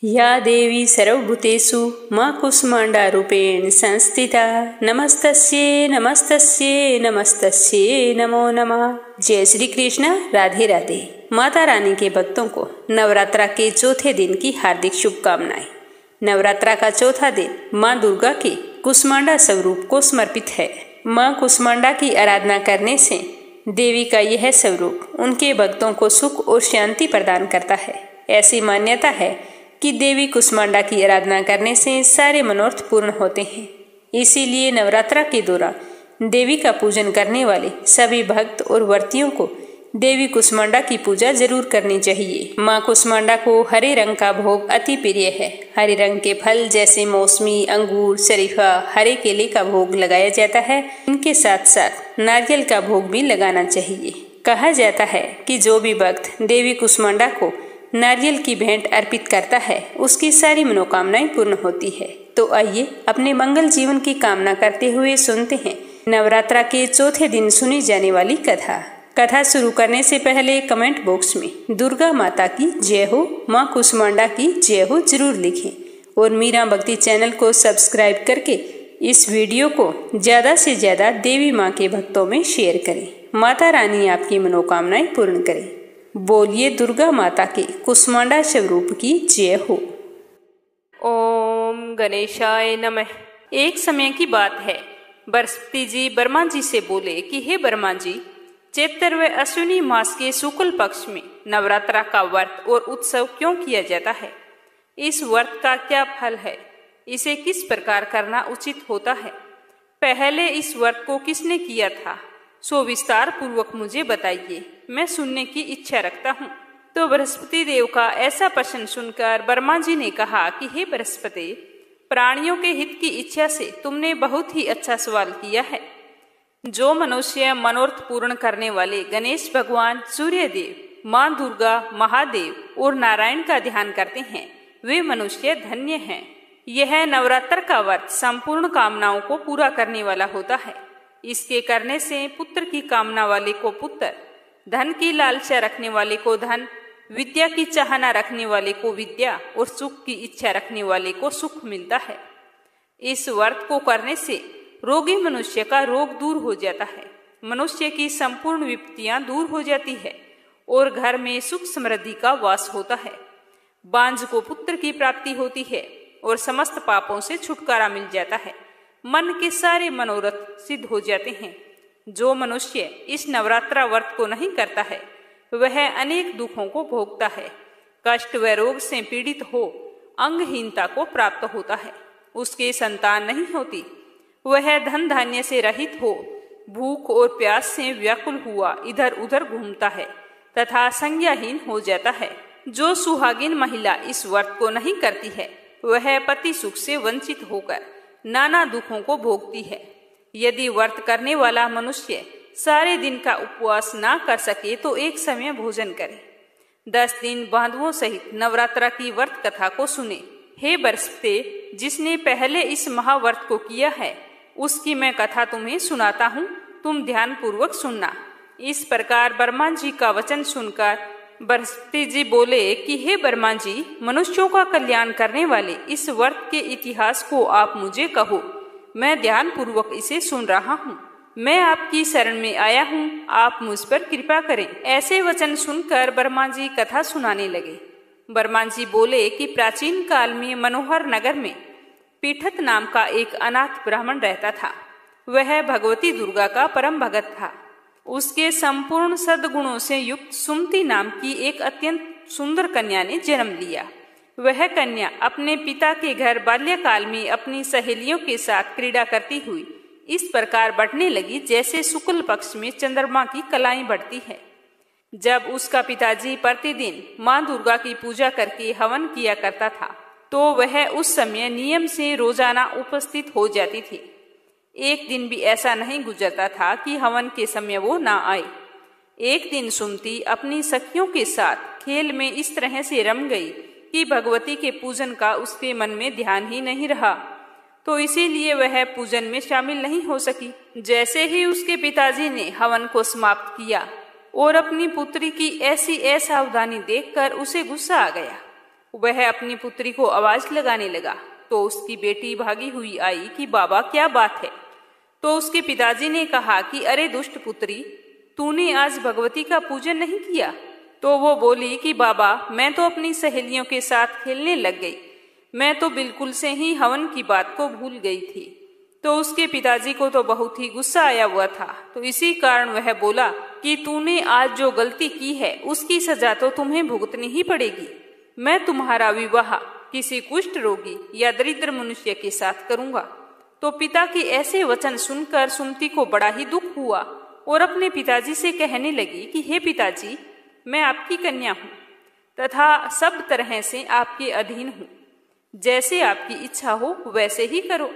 या देवी सर्वभूतेषु मां कूष्माण्डारूपेण संस्थिता नमस्तस्यै नमस्तस्यै नमस्तस्यै नमो नमः। जय श्री कृष्ण। राधे राधे। माता रानी के भक्तों को नवरात्रा के चौथे दिन की हार्दिक शुभकामनाएं। नवरात्रा का चौथा दिन मां दुर्गा के कूष्माण्डा स्वरूप को समर्पित है। मां कूष्माण्डा की आराधना करने से देवी का यह स्वरूप उनके भक्तों को सुख और शांति प्रदान करता है। ऐसी मान्यता है कि देवी कूष्माण्डा की आराधना करने से सारे मनोरथ पूर्ण होते हैं। इसीलिए नवरात्रा के दौरान देवी का पूजन करने वाले सभी भक्त और व्रतियों को देवी कूष्माण्डा की पूजा जरूर करनी चाहिए। माँ कूष्माण्डा को हरे रंग का भोग अति प्रिय है। हरे रंग के फल जैसे मौसमी, अंगूर, शरीफा, हरे केले का भोग लगाया जाता है। इनके साथ साथ नारियल का भोग भी लगाना चाहिए। कहा जाता है कि जो भी भक्त देवी कूष्माण्डा को नारियल की भेंट अर्पित करता है उसकी सारी मनोकामनाएं पूर्ण होती है। तो आइए अपने मंगल जीवन की कामना करते हुए सुनते हैं नवरात्रा के चौथे दिन सुनी जाने वाली कथा। कथा शुरू करने से पहले कमेंट बॉक्स में दुर्गा माता की जय हो, माँ कूष्माण्डा की जय हो जरूर लिखें और मीरा भक्ति चैनल को सब्सक्राइब करके इस वीडियो को ज्यादा से ज्यादा देवी माँ के भक्तों में शेयर करें। माता रानी आपकी मनोकामनाएं पूर्ण करें। बोलिए दुर्गा माता के कूष्माण्डा स्वरूप की जय हो। ओम गणेशाय नमः। एक समय की बात है, बृहस्पति जी ब्रह्मा जी से बोले कि हे ब्रह्मा जी, चैत्र व अश्विनी मास के शुक्ल पक्ष में नवरात्रा का व्रत और उत्सव क्यों किया जाता है? इस व्रत का क्या फल है? इसे किस प्रकार करना उचित होता है? पहले इस व्रत को किसने किया था, सो विस्तार पूर्वक मुझे बताइए, मैं सुनने की इच्छा रखता हूँ। तो बृहस्पति देव का ऐसा प्रश्न सुनकर ब्रह्मा जी ने कहा कि हे बृहस्पति, प्राणियों के हित की इच्छा से तुमने बहुत ही अच्छा सवाल किया है। जो मनुष्य मनोरथ पूर्ण करने वाले गणेश भगवान, सूर्य देव, माँ दुर्गा, महादेव और नारायण का ध्यान करते हैं वे मनुष्य धन्य हैं। यह नवरात्र का व्रत संपूर्ण कामनाओं को पूरा करने वाला होता है। इसके करने से पुत्र की कामना वाले को पुत्र, धन की लालसा रखने वाले को धन, विद्या की चाहना रखने वाले को विद्या और सुख की इच्छा रखने वाले को सुख मिलता है। इस व्रत को करने से रोगी मनुष्य का रोग दूर हो जाता है, मनुष्य की संपूर्ण विपत्तियां दूर हो जाती है और घर में सुख समृद्धि का वास होता है। बांझ को पुत्र की प्राप्ति होती है और समस्त पापों से छुटकारा मिल जाता है। मन के सारे मनोरथ सिद्ध हो जाते हैं। जो मनुष्य इस नवरात्रा व्रत को नहीं करता है वह अनेक दुखों को भोगता है, कष्ट व रोग से पीड़ित हो, अंगहीनता को प्राप्त होता है, उसके संतान नहीं होती, वह धन धान्य से रहित हो, भूख और प्यास से व्याकुल हुआ इधर उधर घूमता है तथा संज्ञाहीन हो जाता है। जो सुहागिन महिला इस व्रत को नहीं करती है वह पति सुख से वंचित होकर नाना दुखों को भोगती है। यदि व्रत करने वाला मनुष्य सारे दिन का उपवास ना कर सके तो एक समय भोजन करे। 10 दिन बांधवों सहित नवरात्रा की व्रत कथा को सुने। हे बृहस्पति, जिसने पहले इस महाव्रत को किया है उसकी मैं कथा तुम्हें सुनाता हूँ, तुम ध्यान पूर्वक सुनना। इस प्रकार ब्रह्मा जी का वचन सुनकर बृहस्पति जी बोले कि हे ब्रह्मा जी, मनुष्यों का कल्याण करने वाले इस व्रत के इतिहास को आप मुझे कहो, मैं ध्यान पूर्वक इसे सुन रहा हूँ। मैं आपकी शरण में आया हूँ, आप मुझ पर कृपा करें। ऐसे वचन सुनकर ब्रह्मा जी कथा सुनाने लगे। ब्रह्मा जी बोले कि प्राचीन काल में मनोहर नगर में पीठत नाम का एक अनाथ ब्राह्मण रहता था। वह भगवती दुर्गा का परम भगत था। उसके संपूर्ण सद्गुणों से युक्त सुमति नाम की एक अत्यंत सुंदर कन्या ने जन्म लिया। वह कन्या अपने पिता के घर बाल्यकाल में अपनी सहेलियों के साथ क्रीड़ा करती हुई इस प्रकार बढ़ने लगी जैसे शुक्ल पक्ष में चंद्रमा की कलाएं बढ़ती है। जब उसका पिताजी प्रतिदिन माँ दुर्गा की पूजा करके हवन किया करता था तो वह उस समय नियम से रोजाना उपस्थित हो जाती थी। एक दिन भी ऐसा नहीं गुजरता था कि हवन के समय वो ना आए। एक दिन सुमति अपनी सखियों के साथ खेल में इस तरह से रम गई कि भगवती के पूजन का उसके मन में ध्यान ही नहीं रहा, तो इसीलिए वह पूजन में शामिल नहीं हो सकी। जैसे ही उसके पिताजी ने हवन को समाप्त किया और अपनी पुत्री की ऐसी असावधानी देखकर उसे गुस्सा आ गया। वह अपनी पुत्री को आवाज लगाने लगा तो उसकी बेटी भागी हुई आई कि बाबा क्या बात है। तो उसके पिताजी ने कहा कि अरे दुष्ट पुत्री, तूने आज भगवती का पूजन नहीं किया। तो वो बोली कि बाबा मैं तो अपनी सहेलियों के साथ खेलने लग गई, मैं तो बिल्कुल से ही हवन की बात को भूल गई थी। तो उसके पिताजी को तो बहुत ही गुस्सा आया हुआ था, तो इसी कारण वह बोला कि तूने आज जो गलती की है उसकी सजा तो तुम्हें भुगतनी ही पड़ेगी। मैं तुम्हारा विवाह किसी कुष्ठ रोगी या दरिद्र मनुष्य के साथ करूंगा। तो पिता के ऐसे वचन सुनकर सुमति को बड़ा ही दुख हुआ और अपने पिताजी से कहने लगी कि हे पिताजी, मैं आपकी कन्या हूँ तथा सब तरह से आपके अधीन हूँ। जैसे आपकी इच्छा हो वैसे ही करो।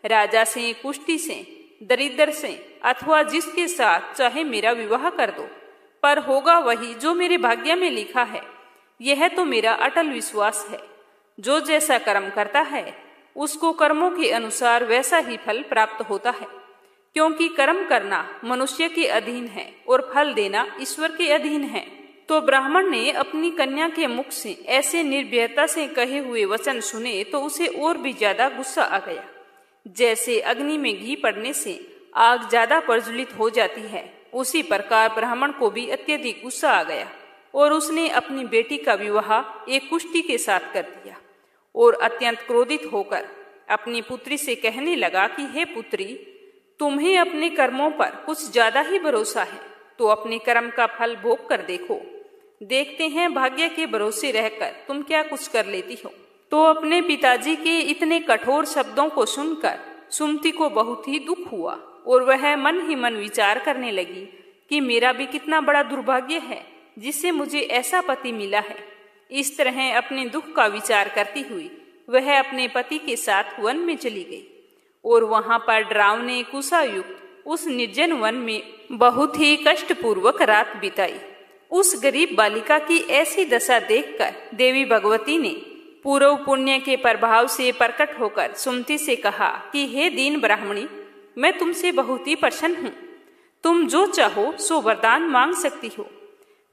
राजा से, कुष्ठी से, दरिद्र से अथवा जिसके साथ चाहे मेरा विवाह कर दो, पर होगा वही जो मेरे भाग्य में लिखा है। यह तो मेरा अटल विश्वास है। जो जैसा कर्म करता है उसको कर्मों के अनुसार वैसा ही फल प्राप्त होता है, क्योंकि कर्म करना मनुष्य के अधीन है और फल देना ईश्वर के अधीन है। तो ब्राह्मण ने अपनी कन्या के मुख से ऐसे निर्भयता से कहे हुए वचन सुने तो उसे और भी ज्यादा गुस्सा आ गया। जैसे अग्नि में घी पड़ने से आग ज्यादा प्रज्वलित हो जाती है, उसी प्रकार ब्राह्मण को भी अत्यधिक गुस्सा आ गया और उसने अपनी बेटी का विवाह एक कुष्ठी के साथ कर दिया और अत्यंत क्रोधित होकर अपनी पुत्री से कहने लगा कि हे पुत्री, तुम्हें अपने कर्मों पर कुछ ज्यादा ही भरोसा है, तो अपने कर्म का फल भोग कर देखो। देखते हैं भाग्य के भरोसे रहकर तुम क्या कुछ कर लेती हो। तो अपने पिताजी के इतने कठोर शब्दों को सुनकर सुमति को बहुत ही दुख हुआ और वह मन ही मन विचार करने लगी कि मेरा भी कितना बड़ा दुर्भाग्य है जिससे मुझे ऐसा पति मिला है। इस तरह अपने दुख का विचार करती हुई वह अपने पति के साथ वन में चली गई और वहां पर डरावने कुशायुक्त उस निर्जन वन में बहुत ही कष्टपूर्वक रात बिताई। उस गरीब बालिका की ऐसी दशा देखकर देवी भगवती ने पूर्व पुण्य के प्रभाव से प्रकट होकर सुमति से कहा कि हे दीन ब्राह्मणी, मैं तुमसे बहुत ही प्रसन्न हूँ। तुम जो चाहो सो वरदान मांग सकती हो।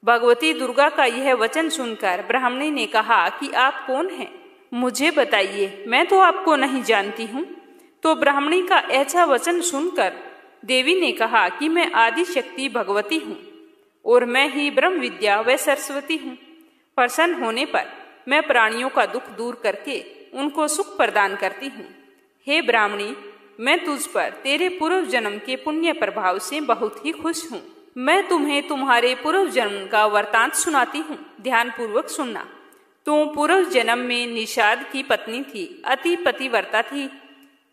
भगवती दुर्गा का यह वचन सुनकर ब्राह्मणी ने कहा कि आप कौन हैं, मुझे बताइए, मैं तो आपको नहीं जानती हूँ। तो ब्राह्मणी का ऐसा वचन सुनकर देवी ने कहा कि मैं आदि शक्ति भगवती हूँ और मैं ही ब्रह्म विद्या व सरस्वती हूँ। प्रसन्न होने पर मैं प्राणियों का दुख दूर करके उनको सुख प्रदान करती हूँ। हे ब्राह्मणी, मैं तुझ पर तेरे पूर्व जन्म के पुण्य प्रभाव से बहुत ही खुश हूँ। मैं तुम्हें तुम्हारे पूर्व जन्म का वृतांत सुनाती हूँ, ध्यान पूर्वक सुनना। तू पूर्व जन्म में निषाद की पत्नी थी, अति पतिव्रता थी।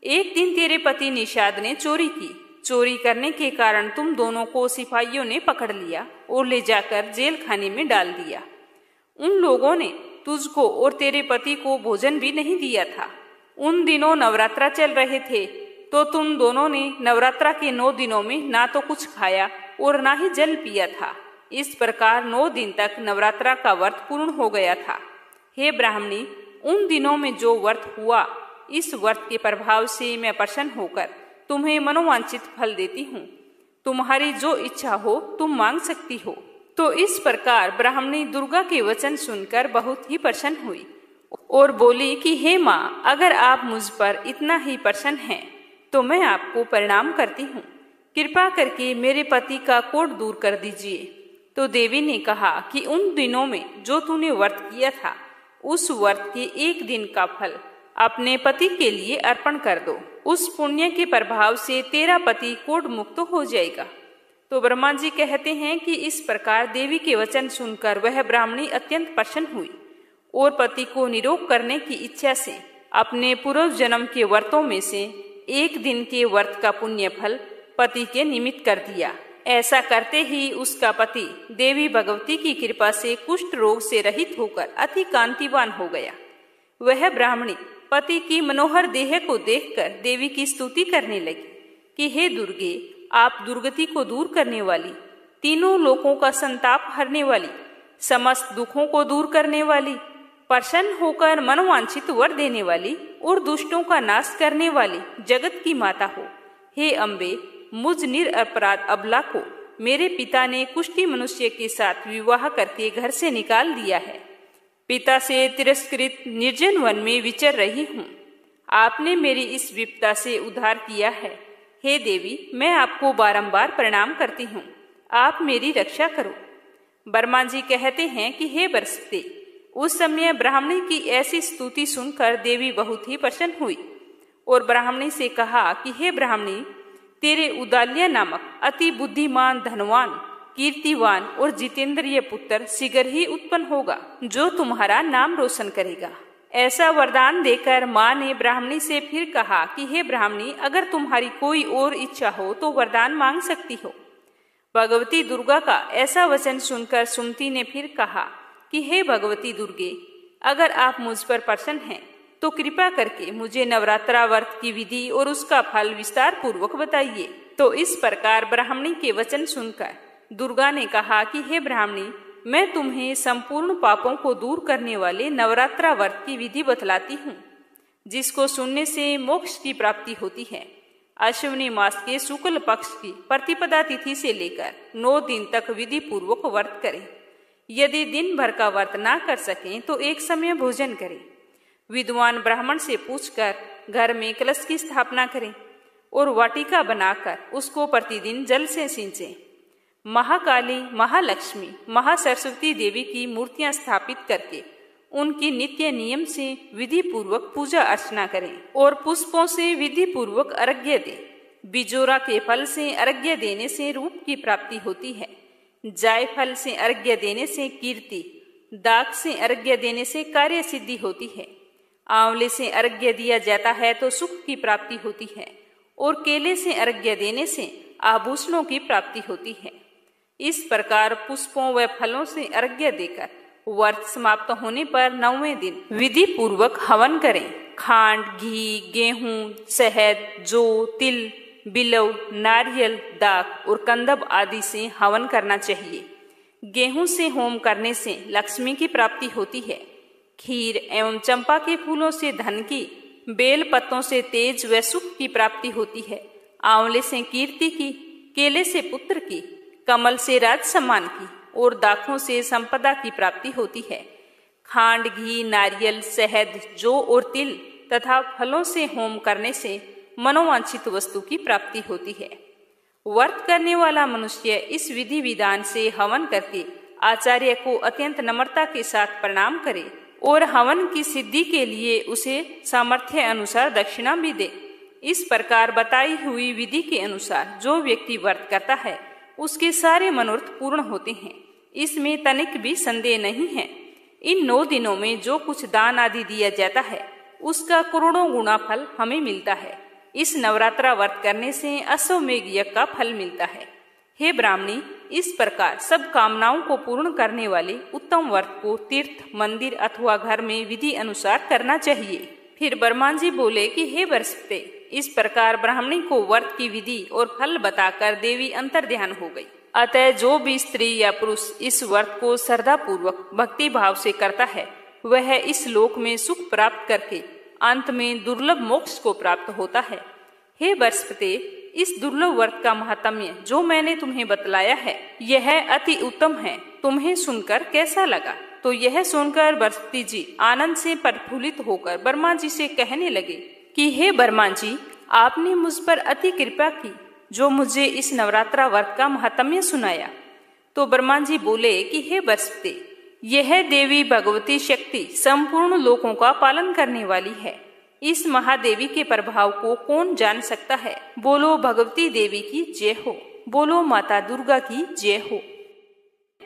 एक दिन तेरे पति निषाद ने चोरी की। चोरी करने के कारण तुम दोनों को सिपाहियों ने पकड़ लिया और ले जाकर जेल खाने में डाल दिया। उन लोगों ने तुझको और तेरे पति को भोजन भी नहीं दिया था। उन दिनों नवरात्रा चल रहे थे, तो तुम दोनों ने नवरात्रा के 9 दिनों में ना तो कुछ खाया और ना ही जल पिया था। इस प्रकार 9 दिन तक नवरात्रा का व्रत पूर्ण हो गया था। हे ब्राह्मणी, उन दिनों में जो व्रत हुआ, इस व्रत के प्रभाव से मैं प्रसन्न होकर तुम्हें मनोवांछित फल देती हूँ। तुम्हारी जो इच्छा हो तुम मांग सकती हो। तो इस प्रकार ब्राह्मणी दुर्गा के वचन सुनकर बहुत ही प्रसन्न हुई और बोली कि हे माँ, अगर आप मुझ पर इतना ही प्रसन्न हैं तो मैं आपको प्रणाम करती हूँ। कृपा करके मेरे पति का कोढ़ दूर कर दीजिए। तो देवी ने कहा कि उन दिनों में जो तूने व्रत किया था, उस व्रत के 1 दिन का फल अपने पति के लिए अर्पण कर दो। उस पुण्य के प्रभाव से तेरा पति कोढ़ मुक्त हो जाएगा। तो ब्रह्मा जी कहते हैं कि इस प्रकार देवी के वचन सुनकर वह ब्राह्मणी अत्यंत प्रसन्न हुई और पति को निरोग करने की इच्छा से अपने पूर्व जन्म के व्रतों में से 1 दिन के व्रत का पुण्य फल पति के निमित्त कर दिया। ऐसा करते ही उसका पति देवी भगवती की कृपा से कुष्ठ रोग से रहित होकर अति कांतिवान हो गया। वह ब्राह्मणी पति की मनोहर देह को देखकर देवी की स्तुति करने लगी कि हे दुर्गे, आप दुर्गति को दूर करने वाली, तीनों लोकों का संताप हरने वाली, समस्त दुखों को दूर करने वाली, प्रसन्न होकर मनोवांछित वर देने वाली और दुष्टों का नाश करने वाली जगत की माता हो। हे अम्बे, मुझ निरपराध अबला को मेरे पिता ने कुष्ठी मनुष्य के साथ विवाह करके घर से निकाल दिया है। पिता से तिरस्कृत निर्जन वन में विचर रही हूँ। आपने मेरी इस विपदा से उद्धार किया है। हे देवी, मैं आपको बारंबार प्रणाम करती हूँ, आप मेरी रक्षा करो। बर्मा जी कहते हैं कि हे बृहस्पति, उस समय ब्राह्मणी की ऐसी स्तुति सुनकर देवी बहुत ही प्रसन्न हुई और ब्राह्मणी से कहा कि हे ब्राह्मणी, तेरे उदाल्य नामक अति बुद्धिमान, धनवान, कीर्तिवान और जितेंद्रिय पुत्र शीघ्र ही उत्पन्न होगा, जो तुम्हारा नाम रोशन करेगा। ऐसा वरदान देकर माँ ने ब्राह्मणी से फिर कहा कि हे ब्राह्मणी, अगर तुम्हारी कोई और इच्छा हो तो वरदान मांग सकती हो। भगवती दुर्गा का ऐसा वचन सुनकर सुमति ने फिर कहा कि हे भगवती दुर्गे, अगर आप मुझ पर प्रसन्न हैं तो कृपा करके मुझे नवरात्रा व्रत की विधि और उसका फल विस्तार पूर्वक बताइए। तो इस प्रकार ब्राह्मणी के वचन सुनकर दुर्गा ने कहा कि हे ब्राह्मणी, मैं तुम्हें संपूर्ण पापों को दूर करने वाले नवरात्रा व्रत की विधि बतलाती हूँ, जिसको सुनने से मोक्ष की प्राप्ति होती है। अश्विनी मास के शुक्ल पक्ष की प्रतिपदा तिथि से लेकर 9 दिन तक विधि पूर्वक व्रत करें। यदि दिन भर का व्रत ना कर सकें तो एक समय भोजन करें। विद्वान ब्राह्मण से पूछकर घर में कलश की स्थापना करें और वाटिका बनाकर उसको प्रतिदिन जल से सींचें। महाकाली, महालक्ष्मी, महासरस्वती देवी की मूर्तियां स्थापित करके उनकी नित्य नियम से विधि पूर्वक पूजा अर्चना करें और पुष्पों से विधि पूर्वक अर्घ्य दें। बिजोरा के फल से अर्घ्य देने से रूप की प्राप्ति होती है। जायफल से अर्घ्य देने से कीर्ति, दाख से अर्घ्य देने से कार्य सिद्धि होती है। आंवले से अर्घ्य दिया जाता है तो सुख की प्राप्ति होती है और केले से अर्घ्य देने से आभूषणों की प्राप्ति होती है। इस प्रकार पुष्पों व फलों से अर्घ्य देकर व्रत समाप्त होने पर 9वें दिन विधि पूर्वक हवन करें। खांड, घी, गेहूं, शहद, जौ, तिल, बिलव, नारियल, दाख और कंदब आदि से हवन करना चाहिए। गेहूं से होम करने से लक्ष्मी की प्राप्ति होती है। खीर एवं चंपा के फूलों से धन की, बेल पत्तों से तेज व सुख की प्राप्ति होती है। आंवले से कीर्ति की, केले से पुत्र की, कमल से राज सम्मान की और दाखों से संपदा की प्राप्ति होती है। खांड, घी, नारियल, शहद, जौ और तिल तथा फलों से होम करने से मनोवांछित वस्तु की प्राप्ति होती है। व्रत करने वाला मनुष्य इस विधि विधान से हवन करके आचार्य को अत्यंत नम्रता के साथ प्रणाम करे और हवन की सिद्धि के लिए उसे सामर्थ्य अनुसार दक्षिणा भी दे। इस प्रकार बताई हुई विधि के अनुसार जो व्यक्ति व्रत करता है उसके सारे मनोरथ पूर्ण होते हैं। इसमें तनिक भी संदेह नहीं है। इन 9 दिनों में जो कुछ दान आदि दिया जाता है उसका करोड़ों गुना फल हमें मिलता है। इस नवरात्रा व्रत करने से अश्वमेघ यज्ञ का फल मिलता है। हे ब्राह्मणी, इस प्रकार सब कामनाओं को पूर्ण करने वाले उत्तम व्रत को तीर्थ, मंदिर अथवा घर में विधि अनुसार करना चाहिए। फिर बर्मा जी बोले कि हे बृहस्पति, इस प्रकार ब्राह्मणी को व्रत की विधि और फल बताकर देवी अंतर्ध्यान हो गई। अतः जो भी स्त्री या पुरुष इस व्रत को श्रद्धा पूर्वक भक्ति भाव से करता है वह इस लोक में सुख प्राप्त करके अंत में दुर्लभ मोक्ष को प्राप्त होता है। हे बृहस्पति, इस दुर्लभ व्रत का महात्म्य जो मैंने तुम्हें बतलाया है यह अति उत्तम है। तुम्हें सुनकर कैसा लगा? तो यह सुनकर बृहस्पति जी आनंद से प्रफुल्लित होकर बर्मा जी से कहने लगे कि हे बर्मा जी, आपने मुझ पर अति कृपा की जो मुझे इस नवरात्रा व्रत का महात्म्य सुनाया। तो बर्मा जी बोले कि हे बृहस्पति, यह देवी भगवती शक्ति संपूर्ण लोकों का पालन करने वाली है। इस महादेवी के प्रभाव को कौन जान सकता है। बोलो भगवती देवी की जय हो, बोलो माता दुर्गा की जय हो।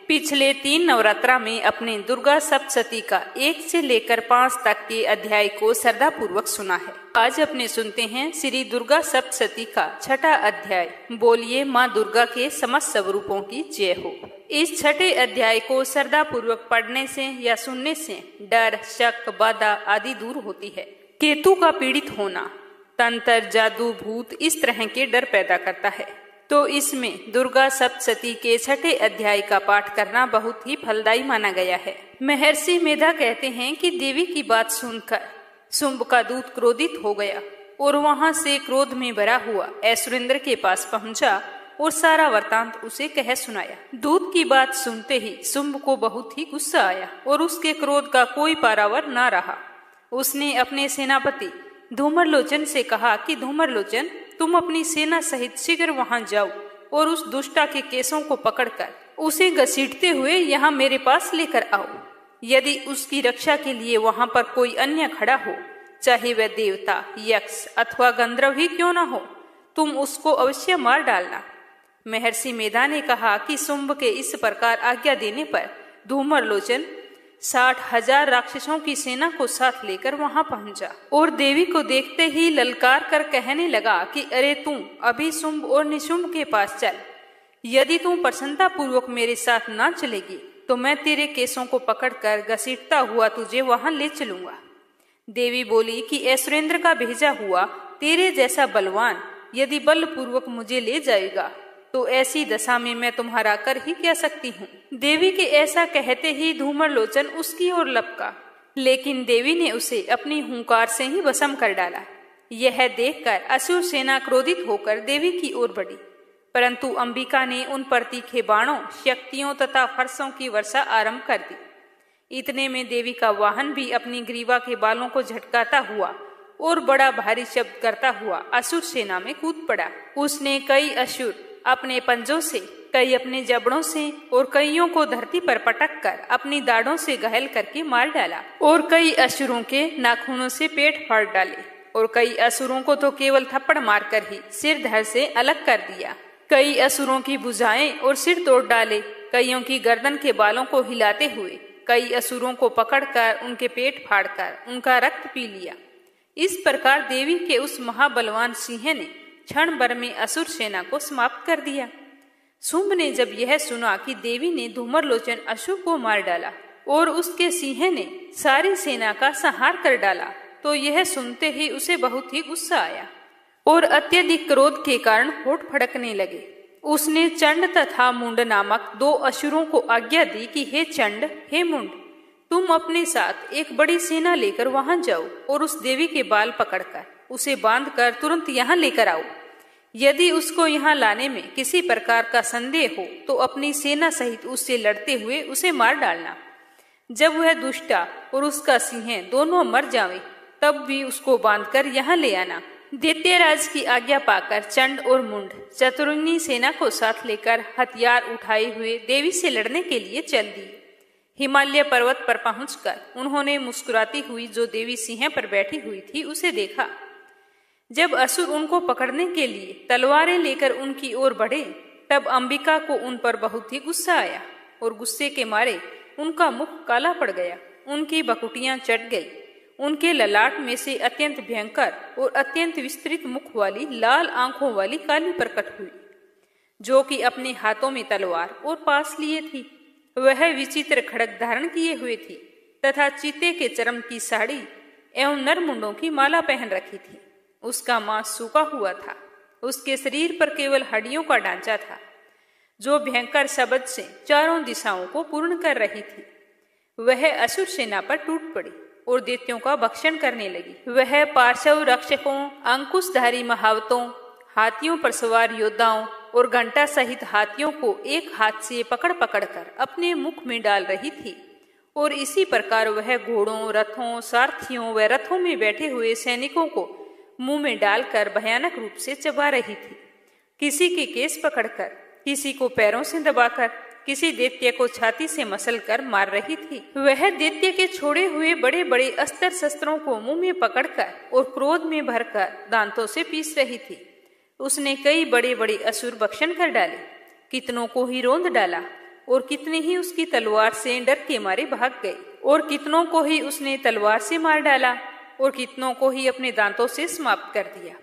पिछले 3 नवरात्रा में अपने दुर्गा सप्तशती का 1 से लेकर 5 तक के अध्याय को श्रद्धा पूर्वक सुना है। आज अपने सुनते हैं श्री दुर्गा सप्तशती का 6ठा अध्याय। बोलिए माँ दुर्गा के समस्त स्वरूपों की जय हो। इस 6ठे अध्याय को श्रद्धा पूर्वक पढ़ने से या सुनने से डर, शक, बाधा आदि दूर होती है। केतु का पीड़ित होना तंत्र, जादू, भूत इस तरह के डर पैदा करता है। तो इसमें दुर्गा सप्तशती के 6ठे अध्याय का पाठ करना बहुत ही फलदायी माना गया है। महर्षि मेधा कहते हैं कि देवी की बात सुनकर शुंभ का दूत क्रोधित हो गया और वहां से क्रोध में भरा हुआ असुरेंद्र के पास पहुंचा और सारा वृतांत उसे कह सुनाया। दूत की बात सुनते ही शुंभ को बहुत ही गुस्सा आया और उसके क्रोध का कोई पारावर न रहा। उसने अपने सेनापति धूम्रलोचन से कहा कि धूम्रलोचन, तुम अपनी सेना सहित शीघ्र वहां जाओ और उस दुष्टा के केसों को पकड़कर उसे घसीटते हुए यहाँ मेरे पास लेकर आओ। यदि उसकी रक्षा के लिए वहां पर कोई अन्य खड़ा हो, चाहे वह देवता, यक्ष अथवा गंधर्व ही क्यों न हो, तुम उसको अवश्य मार डालना। महर्षि मेधा ने कहा कि शुंभ के इस प्रकार आज्ञा देने पर धूम्रलोचन 60,000 राक्षसों की सेना को साथ लेकर वहां पहुंचा और देवी को देखते ही ललकार कर कहने लगा कि अरे तू अभी शुंभ और निशुंभ के पास चल। यदि तू प्रसन्नता पूर्वक मेरे साथ ना चलेगी तो मैं तेरे केसों को पकड़कर घसीटता हुआ तुझे वहां ले चलूंगा। देवी बोली कि ऐश्वर्येंद्र का भेजा हुआ तेरे जैसा बलवान यदि बलपूर्वक मुझे ले जाएगा तो ऐसी दशा में मैं तुम्हारा कर ही क्या सकती हूँ। देवी के ऐसा कहते ही धूम्रलोचन उसकी ओर लपका, लेकिन देवी ने उसे अपनी हुंकार से ही भस्म कर डाला। यह देखकर असुर सेना क्रोधित होकर देवी की ओर बढ़ी, परंतु अंबिका ने उन पर तीखे बाणों, शक्तियों तथा फरसों की वर्षा आरंभ कर दी। इतने में देवी का वाहन भी अपनी ग्रीवा के बालों को झटकाता हुआ और बड़ा भारी शब्द करता हुआ असुर सेना में कूद पड़ा। उसने कई असुर अपने पंजों से, कई अपने जबड़ों से और कईयों को धरती पर पटक कर अपनी दाढ़ों से घायल करके मार डाला और कई असुरों के नाखूनों से पेट फाड़ डाले और कई असुरों को तो केवल थप्पड़ मारकर ही सिर धड़ से अलग कर दिया। कई असुरों की भुजाएं और सिर तोड़ डाले, कईयों की गर्दन के बालों को हिलाते हुए कई असुरों को पकड़कर उनके पेट फाड़कर उनका रक्त पी लिया। इस प्रकार देवी के उस महाबलवान सिंह ने क्षण भर में असुर सेना को समाप्त कर दिया। शुंभ ने जब यह सुना कि देवी ने धूम्रलोचन असुर को मार डाला और उसके सिंह ने सारी सेना का संहार कर डाला, तो यह सुनते ही उसे बहुत ही गुस्सा आया और अत्यधिक क्रोध के कारण होठ फड़कने लगे। उसने चंड तथा मुंड नामक 2 असुरों को आज्ञा दी कि हे चंड, हे मुंड, तुम अपने साथ एक बड़ी सेना लेकर वहां जाओ और उस देवी के बाल पकड़कर उसे बांधकर तुरंत यहाँ लेकर आओ। यदि उसको यहाँ लाने में किसी प्रकार का संदेह हो तो अपनी सेना सहित उससे लड़ते हुए उसे मार डालना। जब वह दुष्टा और उसका सिंह दोनों मर जावे तब भी उसको बांधकर यहाँ ले आना। दैत्यराज की आज्ञा पाकर चंड और मुंड चतुरंगी सेना को साथ लेकर हथियार उठाए हुए देवी से लड़ने के लिए चल दी। हिमालय पर्वत पर पहुंचकर उन्होंने मुस्कुराती हुई जो देवी सिंह पर बैठी हुई थी उसे देखा। जब असुर उनको पकड़ने के लिए तलवारें लेकर उनकी ओर बढ़े तब अंबिका को उन पर बहुत ही गुस्सा आया और गुस्से के मारे उनका मुख काला पड़ गया, उनकी बकुटियां चट गई। उनके ललाट में से अत्यंत भयंकर और अत्यंत विस्तृत मुख वाली लाल आंखों वाली काली प्रकट हुई, जो कि अपने हाथों में तलवार और पास लिए थी। वह विचित्र खड़ग धारण किए हुए थी तथा चीते के चर्म की साड़ी एवं नरमुंडों की माला पहन रखी थी। उसका मांस सूखा हुआ था, उसके शरीर पर केवल हड्डियों का ढांचा था, जो भयंकर शब्द से चारों दिशाओं को पूर्ण कर रही थी। वह असुर सेना पर टूट पड़ी और दैत्यों का भक्षण करने लगी। वह पार्श्व रक्षकों, अंकुशधारी महावतों, हाथियों पर सवार योद्धाओं और घंटा सहित हाथियों को एक हाथ से पकड़ पकड़ कर अपने मुख में डाल रही थी और इसी प्रकार वह घोड़ों, रथों, सारथियों व रथों में बैठे हुए सैनिकों को मुंह में डालकर भयानक रूप से चबा रही थी। किसी के केस पकड़कर, किसी को पैरों से दबाकर, किसी दैत्य को छाती से मसलकर मार रही थी। वह दैत्य के छोड़े हुए बड़े बड़े अस्त्र शस्त्रों को मुंह में पकड़कर और क्रोध में भरकर दांतों से पीस रही थी। उसने कई बड़े बड़े असुर भक्षण कर डाले, कितनों को ही रौंद डाला और कितने ही उसकी तलवार से डर के मारे भाग गए और कितनों को ही उसने तलवार से मार डाला और कितनों को ही अपने दांतों से समाप्त कर दिया।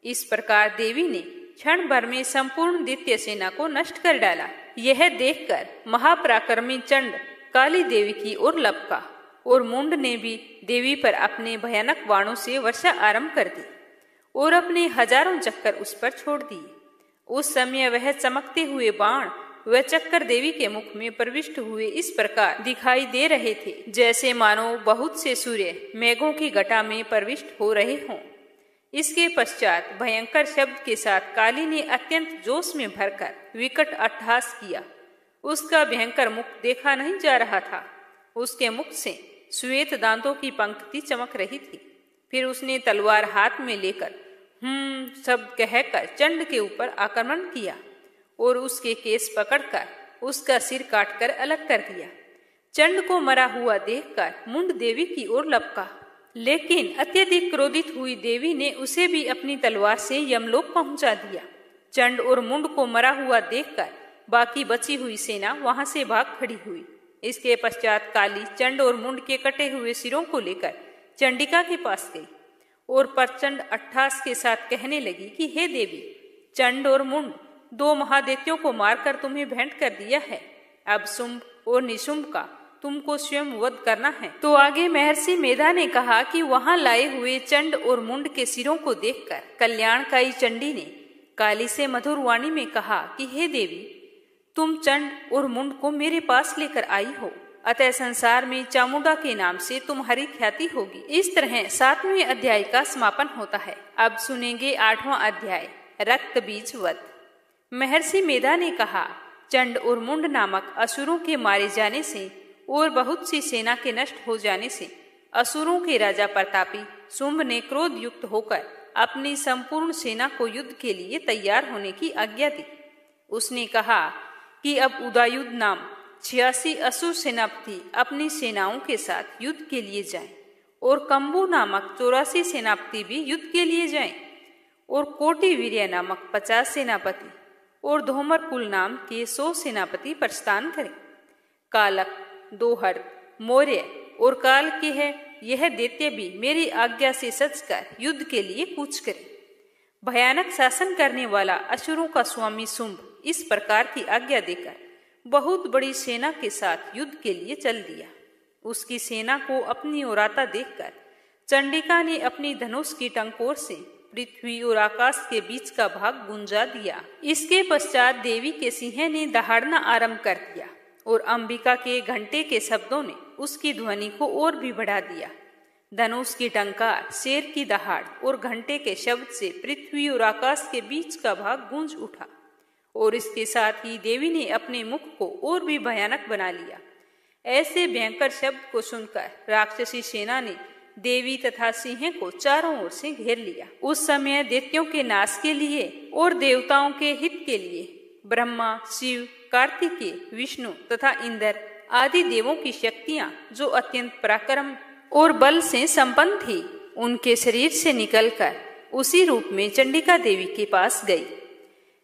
इस प्रकार देवी ने क्षण भर में संपूर्ण दैत्य सेना को नष्ट कर डाला। यह देखकर महापराक्रमी चंड काली देवी की ओर लपका और मुंड ने भी देवी पर अपने भयानक बाणों से वर्षा आरंभ कर दी और अपने हजारों चक्कर उस पर छोड़ दिए। उस समय वह चमकते हुए बाण व चक्कर देवी के मुख में प्रविष्ट हुए इस प्रकार दिखाई दे रहे थे, जैसे मानो बहुत से सूर्य मेघों की घटा में प्रविष्ट हो रहे हों। इसके पश्चात भयंकर शब्द के साथ काली ने अत्यंत जोश में भरकर विकट अट्टहास किया। उसका भयंकर मुख देखा नहीं जा रहा था। उसके मुख से श्वेत दांतों की पंक्ति चमक रही थी। फिर उसने तलवार हाथ में लेकर शब्द कहकर चंड के ऊपर आक्रमण किया और उसके केस पकड़कर उसका सिर काटकर अलग कर दिया। चंड को मरा हुआ देखकर मुंड देवी की ओर लपका, लेकिन अत्यधिक क्रोधित हुई देवी ने उसे भी अपनी तलवार से यमलोक पहुंचा दिया। चंड और मुंड को मरा हुआ देखकर बाकी बची हुई सेना वहां से भाग खड़ी हुई। इसके पश्चात काली चंड और मुंड के कटे हुए सिरों को लेकर चंडिका के पास गई और प्रचंड अट्टहास के साथ कहने लगी कि हे देवी, चंड और मुंड 2 महादैत्यों को मारकर तुम्हें भेंट कर दिया है। अब शुंभ और निशुंभ का तुमको स्वयं वध करना है। तो आगे महर्षि मेधा ने कहा कि वहां लाए हुए चंड और मुंड के सिरों को देखकर कल्याणकाई चंडी ने काली से मधुर वाणी में कहा कि हे देवी, तुम चंड और मुंड को मेरे पास लेकर आई हो, अतः संसार में चामुंडा के नाम से तुम्हारी ख्याति होगी। इस तरह 7वें अध्याय का समापन होता है। अब सुनेंगे 8वां अध्याय, रक्त बीज वध। महर्षि मेधा ने कहा, चंड और मुंड नामक असुरों के मारे जाने से और बहुत सी सेना के नष्ट हो जाने से असुरों के राजा प्रतापी शुंभ ने क्रोध युक्त होकर अपनी संपूर्ण सेना को युद्ध के लिए तैयार होने की आज्ञा दी। उसने कहा कि अब उदायुध नाम 86 असुर सेनापति अपनी सेनाओं के साथ युद्ध के लिए जाएं और कंबू नामक 84 सेनापति भी युद्ध के लिए जाएं और कोटि वीर्य नामक 50 सेनापति और धूमर कुल नाम के 100 सेनापति प्रस्थान करें। कालक, दोहर, मौर्य और काल के है यह दैत्य भी मेरी आज्ञा से सजकर युद्ध के लिए कूच करें। भयानक शासन करने वाला असुरों का स्वामी शुंभ इस प्रकार की आज्ञा देकर बहुत बड़ी सेना के साथ युद्ध के लिए चल दिया। उसकी सेना को अपनी ओर आता देखकर चंडिका ने अपनी धनुष की टंकोर से पृथ्वी और आकाश के बीच का भाग गुंजा दिया। इसके पश्चात देवी के सिंह ने दहाड़ना आरंभ कर दिया और अंबिका के घंटे के शब्दों ने उसकी ध्वनि को और भी बढ़ा दिया। धनुष की टंकार, शेर की दहाड़ और घंटे के शब्द से पृथ्वी और आकाश के बीच का भाग गूंज उठा और इसके साथ ही देवी ने अपने मुख को और भी भयानक बना लिया। ऐसे भयंकर शब्द को सुनकर राक्षसी सेना ने देवी तथा सिंह को चारों ओर से घेर लिया। उस समय दैत्यों के नाश के लिए और देवताओं के हित के लिए ब्रह्मा, शिव, कार्तिकेय, विष्णु तथा इंद्र आदि देवों की शक्तियां जो अत्यंत पराक्रम और बल से संपन्न थी, उनके शरीर से निकलकर उसी रूप में चंडिका देवी के पास गई।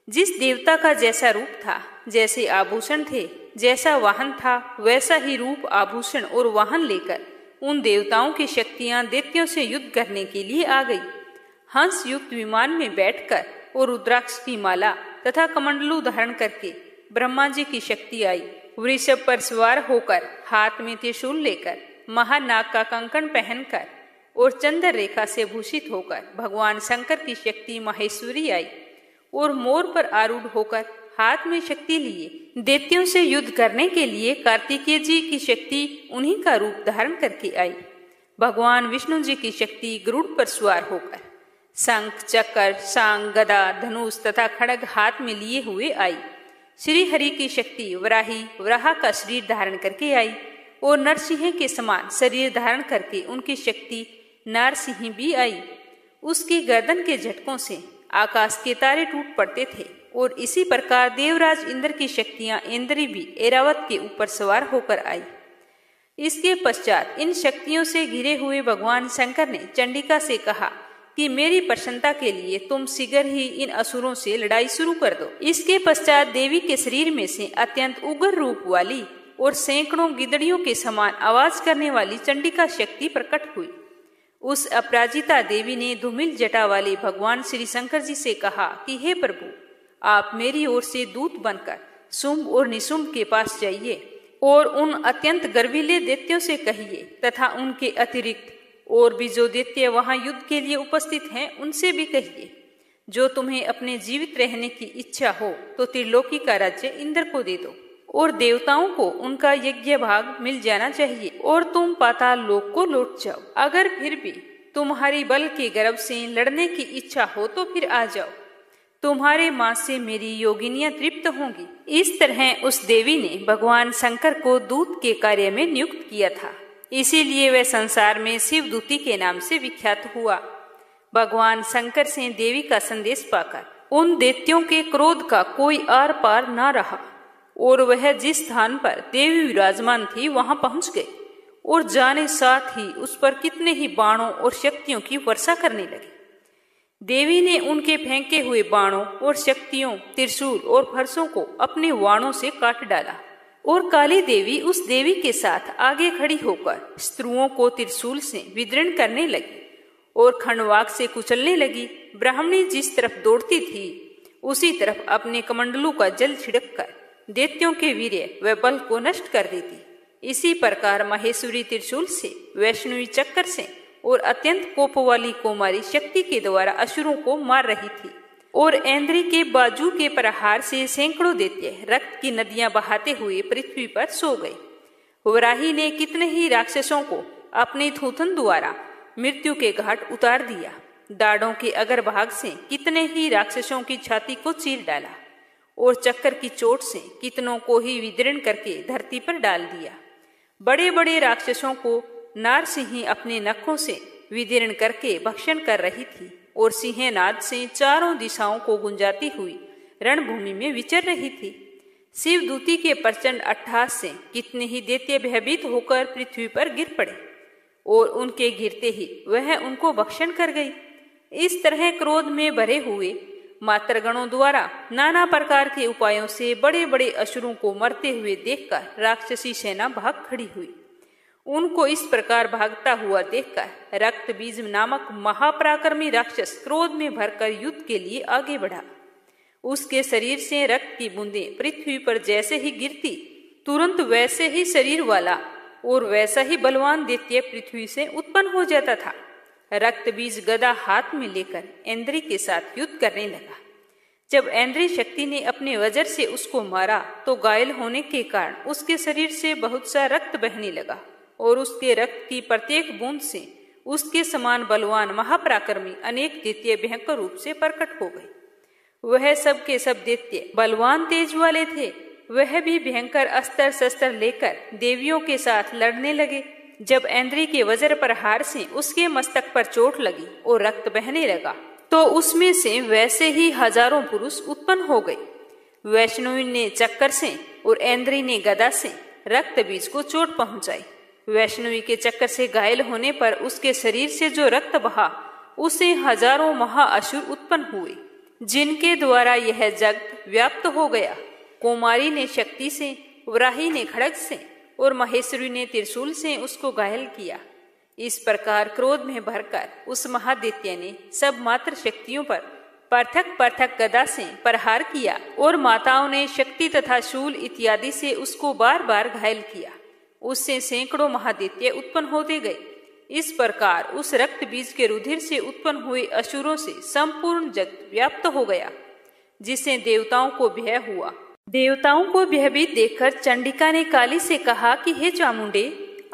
जिस देवता का जैसा रूप था, जैसे आभूषण थे, जैसा वाहन था, वैसा ही रूप, आभूषण और वाहन लेकर उन देवताओं की शक्तियां दैत्यों से युद्ध करने के लिए आ गई। हंस युक्त विमान में बैठकर और रुद्राक्ष की माला तथा कमंडलू धारण करके ब्रह्मा जी की शक्ति आई। वृषभ पर सवार होकर, हाथ में त्रिशूल लेकर, महानाग का कंकण पहनकर और चंद्र रेखा से भूषित होकर भगवान शंकर की शक्ति माहेश्वरी आई और मोर पर आरूढ़ होकर हाथ में शक्ति लिए दैत्यों से युद्ध करने के लिए कार्तिकेय जी की शक्ति उन्हीं का रूप धारण करके आई। भगवान विष्णु जी की शक्ति गरुड़ पर सवार होकर शंख, चक्र, सांग, गदा, धनुष तथा खड्ग हाथ में लिए हुए आई। श्री हरि की शक्ति वराही वराह का शरीर धारण करके आई और नरसिंह के समान शरीर धारण करके उनकी शक्ति नारसिंह भी आई। उसकी गर्दन के झटकों से आकाश के तारे टूट पड़ते थे और इसी प्रकार देवराज इंद्र की शक्तियां इंद्री भी ऐरावत के ऊपर सवार होकर आई। इसके पश्चात इन शक्तियों से घिरे हुए भगवान शंकर ने चंडिका से कहा कि मेरी प्रसन्नता के लिए तुम शीघ्र ही इन असुरों से लड़ाई शुरू कर दो। इसके पश्चात देवी के शरीर में से अत्यंत उग्र रूप वाली और सैकड़ों गिदड़ियों के समान आवाज करने वाली चंडिका शक्ति प्रकट हुई। उस अपराजिता देवी ने धूमिल जटा वाले भगवान श्री शंकर जी से कहा कि हे प्रभु, आप मेरी ओर से दूत बनकर शुंभ और निशुंभ के पास जाइए और उन अत्यंत गर्वीले दैत्यों से कहिए तथा उनके अतिरिक्त और भी जो दैत्य वहां युद्ध के लिए उपस्थित हैं उनसे भी कहिए, जो तुम्हें अपने जीवित रहने की इच्छा हो तो त्रिलोकी का राज्य इंद्र को दे दो और देवताओं को उनका यज्ञ भाग मिल जाना चाहिए और तुम पाताल लोक को लौट जाओ। अगर फिर भी तुम्हारी बल के गर्भ से लड़ने की इच्छा हो तो फिर आ जाओ, तुम्हारे मांस से मेरी योगिनियां तृप्त होंगी। इस तरह उस देवी ने भगवान शंकर को दूत के कार्य में नियुक्त किया था, इसीलिए वह संसार में शिवदूती के नाम से विख्यात हुआ। भगवान शंकर से देवी का संदेश पाकर उन दैत्यों के क्रोध का कोई आर पार न रहा और वह जिस स्थान पर देवी विराजमान थी वहां पहुंच गए और जाने साथ ही उस पर कितने ही बाणों और शक्तियों की वर्षा करने लगे। देवी ने उनके फेंके हुए बाणों और शक्तियों, त्रिशूल और फरसों को अपने वाणों से काट डाला और काली देवी उस देवी के साथ आगे खड़ी होकर स्त्रुओं को त्रिशूल से विदीर्ण करने लगी और खंडवाक से कुचलने लगी। ब्राह्मणी जिस तरफ दौड़ती थी उसी तरफ अपने कमंडलों का जल छिड़ककर दैत्यों के वीर्य व बल को नष्ट कर देती। इसी प्रकार महेश्वरी त्रिशूल से, वैष्णवी चक्कर से और अत्यंत कोप वाली कुमारी शक्ति के द्वारा असुरों को मार रही थी और ऐन्द्री के बाजू के प्रहार से सैकड़ों दैत्य रक्त की नदियां बहाते हुए पृथ्वी पर सो गए। वराही ने कितने ही राक्षसों को अपने थूथन द्वारा मृत्यु के घाट उतार दिया। दाढ़ों के अग्रभाग से कितने ही राक्षसों की छाती को चीर डाला और चक्कर की चोट से कितनों को ही विदीर्ण करके धरती पर डाल दिया। बड़े बड़े राक्षसों को नारसिंही अपने नखों से विदीर्ण करके भक्षण कर रही थी और सिंहनाद से चारों दिशाओं को गुंजाती हुई रणभूमि में विचर रही थी। शिवदूती के प्रचंड अट्टहास से कितने ही दैत्य भयभीत होकर पृथ्वी पर गिर पड़े और उनके गिरते ही वह उनको भक्षण कर गई। इस तरह क्रोध में भरे हुए मातृगणों द्वारा नाना प्रकार के उपायों से बड़े बड़े असुरों को मरते हुए देखकर राक्षसी सेना भाग खड़ी हुई। उनको इस प्रकार भागता हुआ देखकर रक्तबीज नामक महापराक्रमी राक्षस क्रोध में भरकर युद्ध के लिए आगे बढ़ा। उसके शरीर से रक्त की बूंदें पृथ्वी पर जैसे ही गिरती, तुरंत वैसे ही शरीर वाला और वैसा ही बलवान दैत्य पृथ्वी से उत्पन्न हो जाता था। रक्तबीज गदा हाथ में लेकर ऐन्द्री के साथ युद्ध करने लगा। जब ऐन्द्री शक्ति ने अपने वज्र से उसको मारा तो घायल होने के कारण उसके शरीर से बहुत सा रक्त बहने लगा और उसके रक्त की प्रत्येक बूंद से उसके समान बलवान महापराक्रमी अनेक दैत्य भयंकर रूप से प्रकट हो गए। वह सब के सब दैत्य बलवान तेज वाले थे। वह भी भयंकर अस्त्र शस्त्र लेकर देवियों के साथ लड़ने लगे। जब ऐन्द्री के वज्र प्रहार से उसके मस्तक पर चोट लगी और रक्त बहने लगा तो उसमें से वैसे ही हजारों पुरुष उत्पन्न हो गए। वैष्णवी ने चक्कर से और ऐन्द्री ने गदा से रक्तबीज को चोट पहुंचाई। वैष्णवी के चक्कर से घायल होने पर उसके शरीर से जो रक्त बहा उसे हजारों महाअसुर उत्पन्न हुए, जिनके द्वारा यह जगत व्याप्त हो गया। कुमारी ने शक्ति से, वराही ने खड्ग से और महेश्वरी ने त्रिशूल से उसको घायल किया। इस प्रकार क्रोध में भरकर उस महादैत्य ने सब मात्र शक्तियों पर पृथक पृथक गदा से प्रहार किया और माताओं ने शक्ति तथा शूल इत्यादि से उसको बार बार घायल किया। उससे सैकड़ों महादैत्य उत्पन्न होते गए। इस प्रकार उस रक्त बीज के रुधिर से उत्पन्न हुए असुरों से संपूर्ण जगत व्याप्त हो गया, जिससे देवताओं को भय हुआ। देवताओं को भयभीत देखकर चंडिका ने काली से कहा कि हे चामुंडे,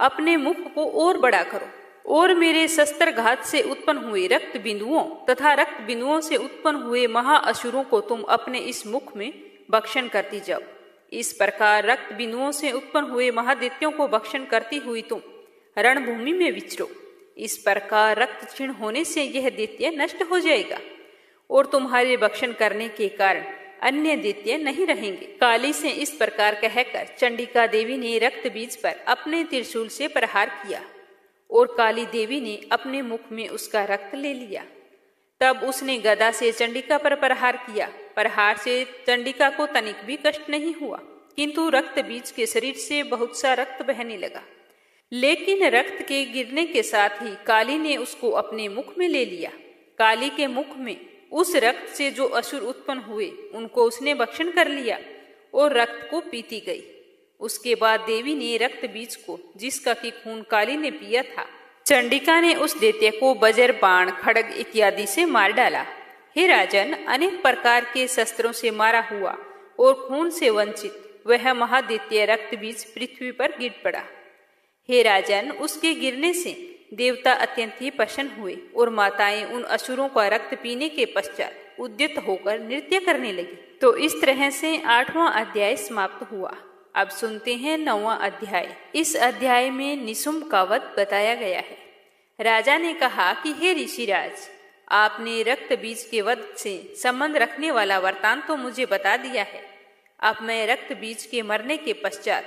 अपने मुख को और बड़ा करो और मेरे शस्त्रघात से उत्पन्न हुए रक्त बिंदुओं तथा रक्त बिंदुओं से उत्पन्न हुए महाअसुरों को तुम अपने इस मुख में भक्षण करती जाओ। इस प्रकार रक्त बिंदुओं से उत्पन्न हुए महादैत्यों को भक्षण करती हुई तुम रणभूमि में विचरो। इस प्रकार रक्त क्षीण होने से यह दैत्य नष्ट हो जाएगा और तुम्हारे भक्षण करने के कारण अन्य दैत्य नहीं रहेंगे। काली से इस प्रकार कहकर चंडिका देवी ने रक्त बीज पर अपने त्रिशूल से प्रहार किया और काली देवी ने अपने मुख में उसका रक्त ले लिया। तब उसने गदा से चंडिका पर प्रहार किया। प्रहार से चंडिका को तनिक भी कष्ट नहीं हुआ, किंतु रक्त बीज के शरीर से बहुत सा रक्त बहने लगा। लेकिन रक्त के गिरने के साथ ही काली ने उसको अपने मुख में ले लिया। काली के मुख में उस रक्त से जो असुर उत्पन्न हुए उनको उसने भक्षण कर लिया और रक्त को पीती गई। उसके बाद देवी ने रक्त बीज को, जिसका कि खून काली ने पिया था, चंडिका ने उस दैत्य को वज्र, बाण, खड्ग इत्यादि से मार डाला। हे राजन, अनेक प्रकार के शस्त्रों से मारा हुआ और खून से वंचित वह महादैत्य रक्त बीज पृथ्वी पर गिर पड़ा। हे राजन, उसके गिरने से देवता अत्यंत ही प्रसन्न हुए और माताएं उन असुरों का रक्त पीने के पश्चात उद्यत होकर नृत्य करने लगी। तो इस तरह से 8वां अध्याय समाप्त हुआ। अब सुनते हैं 9वां अध्याय। इस अध्याय में निशुम्भ का वध बताया गया है। राजा ने कहा कि हे ऋषिराज, आपने रक्त बीज के वध से संबंध रखने वाला वृतांत तो मुझे बता दिया है। अब मैं रक्त बीज के मरने के पश्चात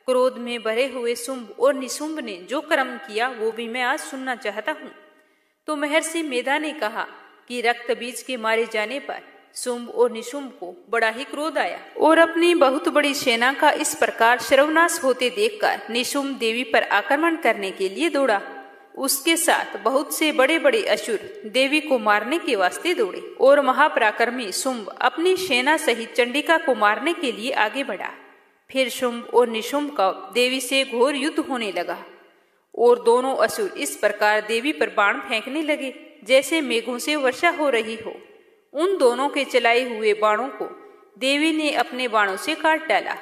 क्रोध में भरे हुए शुंभ और निशुम्भ ने जो कर्म किया वो भी मैं आज सुनना चाहता हूँ। तो महर्षि मेधा ने कहा कि रक्त बीज के मारे जाने पर शुंभ और निशुम्भ को बड़ा ही क्रोध आया और अपनी बहुत बड़ी सेना का इस प्रकार सर्वनाश होते देखकर निशुम्भ देवी पर आक्रमण करने के लिए दौड़ा। उसके साथ बहुत से बड़े बड़े असुर देवी को मारने के वास्ते दौड़े और महापराक्रमी शुंभ अपनी सेना सहित चंडिका को मारने के लिए आगे बढ़ा। फिर शुंभ और निशुम्भ का देवी से घोर युद्ध होने लगा और दोनों असुर इस प्रकार देवी पर बाण फेंकने लगे जैसे मेघों से वर्षा हो रही हो। उन दोनों के चलाए हुए बाणों को देवी ने अपने बाणों से काट डाला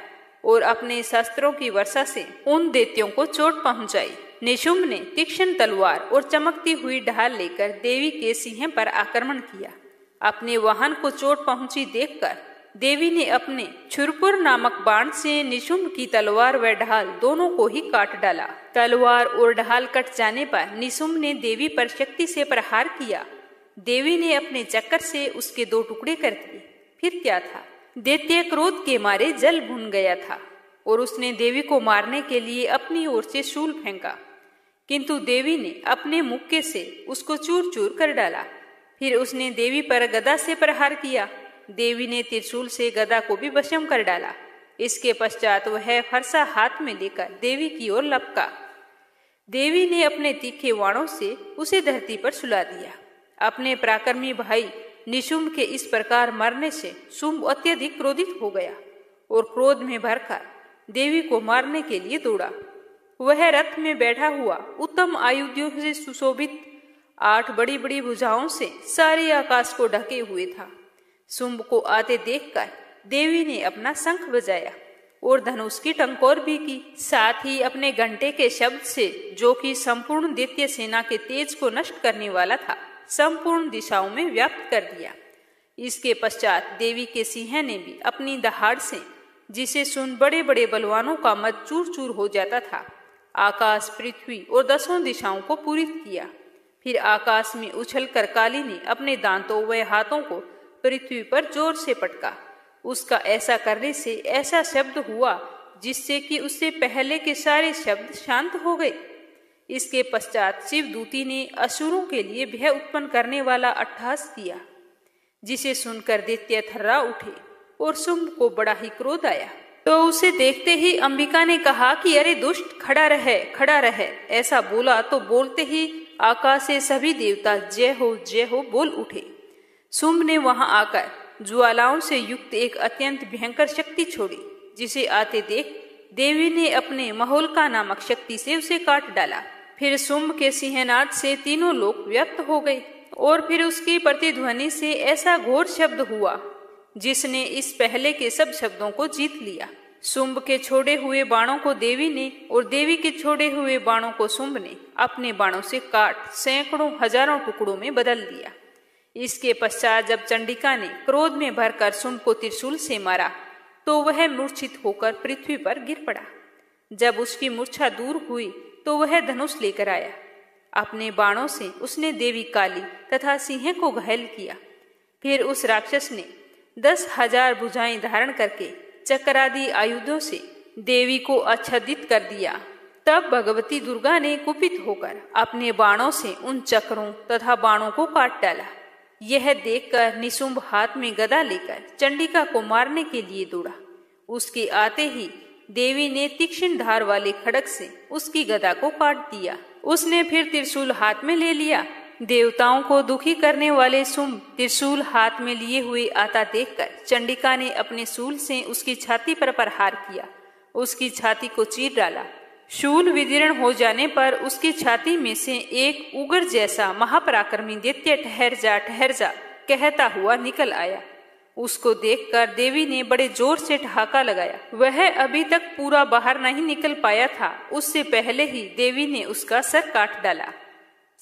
और अपने शस्त्रों की वर्षा से उन दैत्यों को चोट पहुंचाई। निशुम्भ ने तीक्ष्ण तलवार और चमकती हुई ढाल लेकर देवी के सिंह पर आक्रमण किया। अपने वाहन को चोट पहुंची देखकर देवी ने अपने छुरपुर नामक बाण से निशुम्भ की तलवार व ढाल दोनों को ही काट डाला। तलवार और ढाल कट जाने पर निशुम्भ ने देवी पर शक्ति से प्रहार किया। देवी ने अपने चक्कर से उसके 2 टुकड़े कर दिए। फिर क्या था, दैत्य क्रोध के मारे जल भुन गया था और उसने देवी को मारने के लिए अपनी ओर से शूल फेंका, किंतु देवी ने अपने मुक्के से उसको चूर चूर कर डाला। फिर उसने देवी पर गदा से प्रहार किया। देवी ने त्रिशूल से गदा को भी भस्म कर डाला। इसके पश्चात वह फरसा हाथ में लेकर देवी की ओर लपका। देवी ने अपने तीखे वाणों से उसे धरती पर सुला दिया। अपने पराक्रमी भाई निशुम्भ के इस प्रकार मरने से शुंभ अत्यधिक क्रोधित हो गया और क्रोध में भरकर देवी को मारने के लिए दौड़ा। वह रथ में बैठा हुआ उत्तम आयुधों से सुशोभित 8 बड़ी बड़ी भुजाओं से सारे आकाश को ढके हुए था। शुंभ को आते देखकर देवी ने अपना शंख बजाया और धनुष की टंकोर भी की। साथ ही अपने घंटे के शब्द से, जो कि संपूर्ण दैत्य सेना के तेज को नष्ट करने वाला था, संपूर्ण दिशाओं में व्याप्त कर दिया। इसके पश्चात देवी के सिंह ने भी अपनी दहाड़ से, जिसे सुन बड़े बड़े बलवानों का मत चूर चूर हो जाता था, आकाश, पृथ्वी और 10 दिशाओं को पूरित किया। फिर आकाश में उछलकर काली ने अपने दांतों व हाथों को पृथ्वी पर जोर से पटका। उसका ऐसा करने से ऐसा शब्द हुआ जिससे कि उससे पहले के सारे शब्द शांत हो गए। इसके पश्चात शिवदूती ने असुरों के लिए भय उत्पन्न करने वाला अट्टहास किया, जिसे सुनकर दैत्य थर्रा उठे और शुंभ को बड़ा ही क्रोध आया। तो उसे देखते ही अंबिका ने कहा कि अरे दुष्ट, खड़ा रहे। ऐसा बोला तो बोलते ही आकाश से सभी देवता जय हो बोल उठे। शुंभ ने वहां आकर ज्वालाओं से युक्त एक अत्यंत भयंकर शक्ति छोड़ी, जिसे आते देख देवी ने अपने महोल्का नामक शक्ति से उसे काट डाला। फिर शुंभ के सिंहनाद से तीनों लोक व्यक्त हो गए और फिर उसकी प्रतिध्वनि से ऐसा घोर शब्द हुआ जिसने इस पहले के सब शब्दों को जीत लिया। शुंभ के छोड़े हुए बाणों को देवी ने और देवी के छोड़े हुए बाणों को शुंभ ने अपने बाणों से काट सैकड़ों हजारों टुकड़ों में बदल दिया। इसके पश्चात जब चंडिका ने क्रोध में भरकर शुंभ को त्रिशूल से मारा तो वह मूर्छित होकर पृथ्वी पर गिर पड़ा। जब उसकी मूर्छा दूर हुई तो वह धनुष लेकर आया। अपने बाणों से उसने देवी काली तथा सिंह को घायल किया। फिर उस राक्षस ने 10,000 भुजाएं धारण करके चक्रादि आयुधों से देवी को आच्छादित कर दिया। तब भगवती दुर्गा ने कुपित होकर अपने बाणों से उन चक्रों तथा बाणों को काट डाला। यह देखकर निशुम्भ हाथ में गदा लेकर चंडिका को मारने के लिए दौड़ा। उसके आते ही देवी ने तीक्ष्ण धार वाले खड़ग से उसकी गदा को काट दिया। उसने फिर त्रिशूल हाथ में ले लिया। देवताओं को दुखी करने वाले शुंभ त्रिशूल हाथ में लिए हुए आता देखकर चंडिका ने अपने शूल से उसकी छाती पर प्रहार किया, उसकी छाती को चीर डाला। शूल विदीर्ण हो जाने पर उसकी छाती में से एक उगर जैसा महापराक्रमी दैत्य ठहर जा कहता हुआ निकल आया। उसको देखकर देवी ने बड़े जोर से ठहाका लगाया। वह अभी तक पूरा बाहर नहीं निकल पाया था, उससे पहले ही देवी ने उसका सर काट डाला।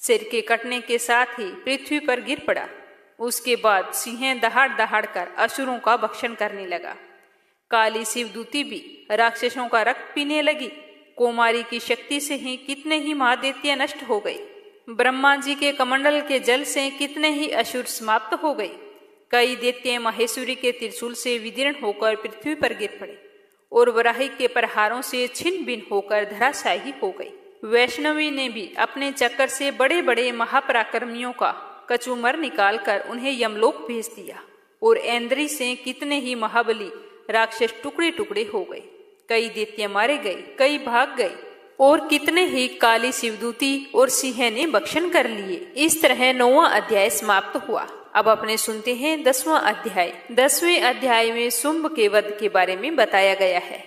सिर के कटने के साथ ही पृथ्वी पर गिर पड़ा। उसके बाद सिंह दहाड़ दहाड़ कर असुरों का भक्षण करने लगा। काली शिवदूती भी राक्षसों का रक्त पीने लगी। कौमारी की शक्ति से ही कितने ही महादैत्य नष्ट हो गए। ब्रह्मा जी के कमंडल के जल से कितने ही असुर समाप्त हो गए। कई दैत्य महेश्वरी के त्रिशूल से विदीर्ण होकर पृथ्वी पर गिर पड़े और वराही के प्रहारों से छिन्न भिन्न होकर धराशायी हो गई। वैष्णवी ने भी अपने चक्कर से बड़े बड़े महापराक्रमियों का कचूमर निकालकर उन्हें यमलोक भेज दिया और ऐन्द्री से कितने ही महाबली राक्षस टुकड़े टुकड़े हो गए। कई दैत्य मारे गए, कई भाग गए और कितने ही काली शिवदूती और सिंह ने भक्षण कर लिए। इस तरह 9वां अध्याय समाप्त हुआ। अब अपने सुनते हैं 10वां अध्याय। 10वें अध्याय में शुंभ के वध के बारे में बताया गया है।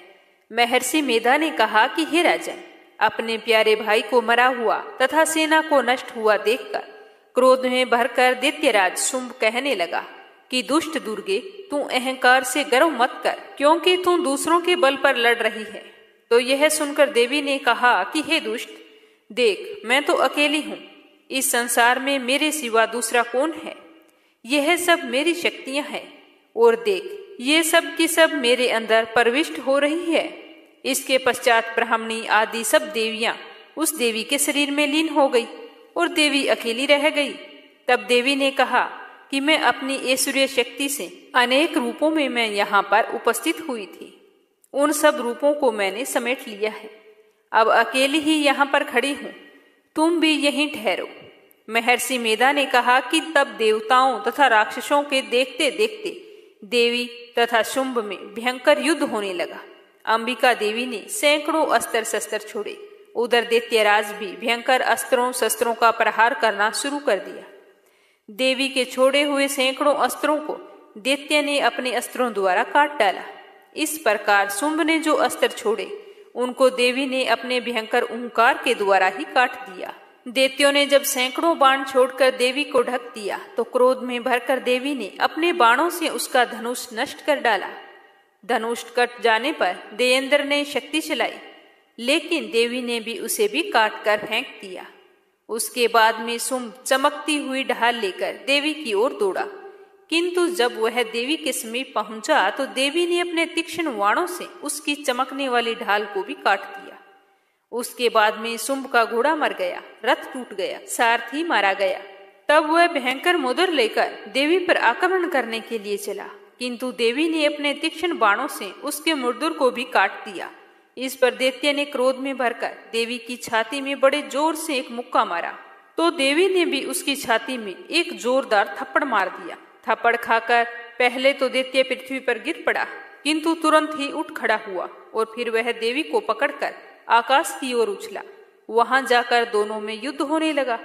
महर्षि मेधा ने कहा कि हे राजन, अपने प्यारे भाई को मरा हुआ तथा सेना को नष्ट हुआ देखकर क्रोध में भरकर दैत्यराज शुंभ कहने लगा कि दुष्ट दुर्गे, तू अहंकार से गर्व मत कर, क्योंकि तू दूसरों के बल पर लड़ रही है। तो यह सुनकर देवी ने कहा कि हे दुष्ट, देख, मैं तो अकेली हूँ। इस संसार में मेरे सिवा दूसरा कौन है? यह सब मेरी शक्तियां हैं और देख, ये सब की सब मेरे अंदर प्रविष्ट हो रही है। इसके पश्चात ब्राह्मणी आदि सब देवियां उस देवी के शरीर में लीन हो गई और देवी अकेली रह गई। तब देवी ने कहा कि मैं अपनी ऐश्वर्य शक्ति से अनेक रूपों में मैं यहाँ पर उपस्थित हुई थी। उन सब रूपों को मैंने समेट लिया है। अब अकेली ही यहाँ पर खड़ी हूँ, तुम भी यहीं ठहरो। महर्षि मेधा ने कहा कि तब देवताओं तथा राक्षसों के देखते देखते देवी तथा शुंभ में भयंकर युद्ध होने लगा। अंबिका देवी ने सैकड़ों अस्त्र शस्त्र छोड़े। उधर दैत्यराज भी भयंकर अस्त्रों शस्त्रों का प्रहार करना शुरू कर दिया। देवी के छोड़े हुए सैकड़ों अस्त्रों को दैत्य ने अपने अस्त्रों द्वारा काट डाला। इस प्रकार शुंभ ने जो अस्त्र छोड़े उनको देवी ने अपने भयंकर ओंकार के द्वारा ही काट दिया। दैत्यों ने जब सैकड़ों बाण छोड़कर देवी को ढक दिया तो क्रोध में भरकर देवी ने अपने बाणों से उसका धनुष नष्ट कर डाला। धनुष कट जाने पर देवेंद्र ने शक्ति चलाई, लेकिन देवी ने भी उसे भी काट कर फेंक दिया। उसके बाद में शुंभ चमकती हुई ढाल लेकर देवी की ओर दौड़ा, किंतु जब वह देवी के समीप पहुंचा तो देवी ने अपने तीक्ष्ण बाणों से उसकी चमकने वाली ढाल को भी काट दिया। उसके बाद में शुंभ का घोड़ा मर गया, रथ टूट गया, सारथी मारा गया। तब वह भयंकर मुद्र लेकर देवी पर आक्रमण करने के लिए चला, किंतु देवी ने अपने तीक्ष्ण बाणों से उसके मुर्दुर को भी काट दिया। इस पर दैत्य ने क्रोध में भरकर देवी की छाती में बड़े जोर से एक मुक्का मारा, तो देवी ने भी उसकी छाती में एक जोरदार थप्पड़ मार दिया। थप्पड़ खाकर पहले तो दैत्य पृथ्वी पर गिर पड़ा, किंतु तुरंत ही उठ खड़ा हुआ और फिर वह देवी को पकड़कर आकाश की ओर उछला। वहां जाकर दोनों में युद्ध होने लगा।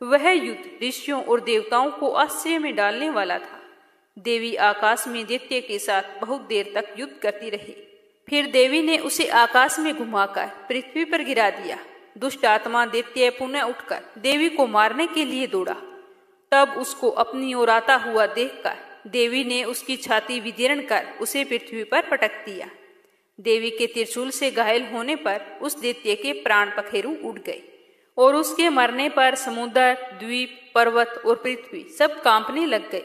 वह युद्ध ऋषियों और देवताओं को आश्चर्य में डालने वाला था। देवी आकाश में दैत्य के साथ बहुत देर तक युद्ध करती रही। फिर देवी ने उसे आकाश में घुमाकर पृथ्वी पर गिरा दिया। दुष्ट आत्मा दैत्य पुनः उठकर देवी को मारने के लिए दौड़ा। तब उसको अपनी ओर आता हुआ देखकर देवी ने उसकी छाती विदीर्ण कर उसे पृथ्वी पर पटक दिया। देवी के त्रिशूल से घायल होने पर उस दैत्य के प्राण पखेरु उड़ गए और उसके मरने पर समुद्र, द्वीप, पर्वत और पृथ्वी सब कांपने लग गए।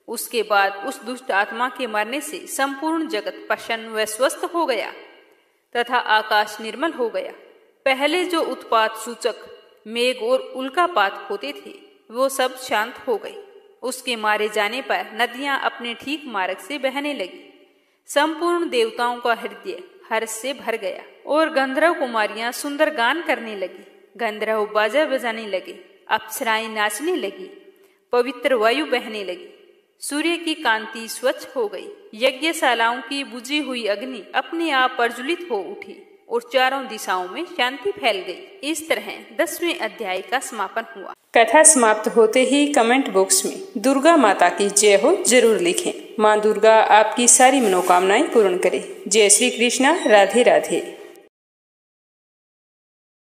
उसके बाद उस दुष्ट आत्मा के मरने से संपूर्ण जगत प्रसन्न व स्वस्थ हो गया तथा आकाश निर्मल हो गया। पहले जो उत्पात सूचक मेघ और उल्कापात होते थे वो सब शांत हो गए। उसके मारे जाने पर नदियां अपने ठीक मार्ग से बहने लगी। संपूर्ण देवताओं का हृदय हर्ष से भर गया और गंधर्व कुमारियां सुंदर गान करने लगी। गंधर्व बाजा बजाने लगे, अप्सराएं नाचने लगी, पवित्र वायु बहने लगी। सूर्य की कांति स्वच्छ हो गई। यज्ञशालाओं की बुझी हुई अग्नि अपने आप प्रज्वलित हो उठी और चारों दिशाओं में शांति फैल गई। इस तरह 10वें अध्याय का समापन हुआ। कथा समाप्त होते ही कमेंट बॉक्स में दुर्गा माता की जय हो जरूर लिखें। माँ दुर्गा आपकी सारी मनोकामनाएं पूर्ण करे। जय श्री कृष्णा। राधे राधे।